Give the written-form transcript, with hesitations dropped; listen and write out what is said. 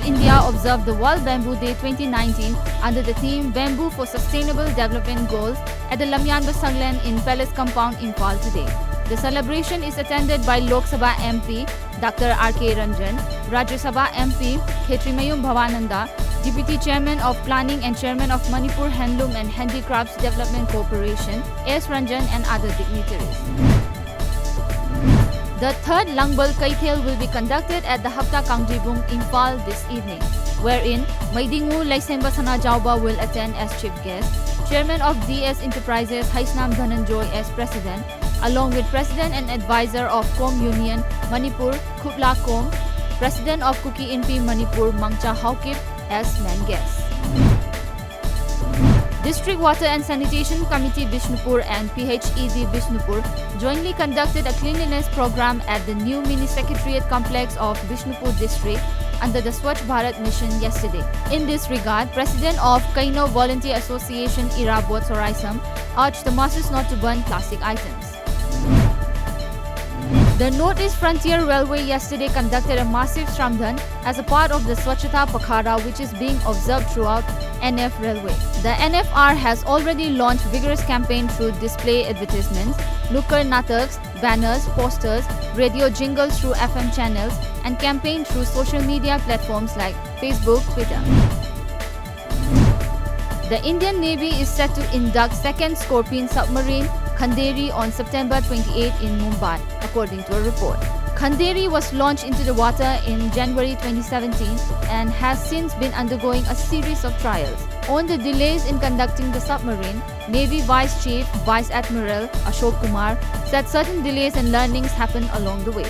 India observed the World Bamboo Day 2019 under the theme Bamboo for Sustainable Development Goals at the lamjingbatomtv in Palace Compound, Imphal today. The celebration is attended by Lok Sabha MP Dr. R.K. Ranjan, Rajya Sabha MP Khetrimayum Bhavananda, Deputy Chairman of Planning and Chairman of Manipur Handloom and Handicrafts Development Corporation, S. Ranjan, and other dignitaries. The third Langbal Kaithel will be conducted at the Hapta Kangjibung, Imphal this evening, wherein Maidingu Laisemba Sana Jauba will attend as chief guest, Chairman of DS Enterprises Haisnam Dhananjoy as President, along with President and Advisor of Com Union Manipur Khupla Kom, President of Kuki Inpi Manipur Mangcha Haukip as main guests. District Water and Sanitation Committee Bishnupur and PHED Bishnupur jointly conducted a cleanliness program at the new mini secretariat complex of Bishnupur district under the Swachh Bharat mission yesterday. In this regard, President of Kaino Volunteer Association Irabot Soraisam urged the masses not to burn plastic items. The Northeast Frontier Railway yesterday conducted a massive Shramdhan as a part of the Swachhata Pakhara, which is being observed throughout NF Railway. The NFR has already launched vigorous campaign through display advertisements, nukkar nataks, banners, posters, radio jingles through FM channels, and campaign through social media platforms like Facebook, Twitter. The Indian Navy is set to induct second Scorpion submarine Khanderi on September 28 in Mumbai, according to a report. Khanderi was launched into the water in January 2017 and has since been undergoing a series of trials. On the delays in conducting the submarine, Navy Vice Chief Vice Admiral Ashok Kumar said certain delays and learnings happened along the way.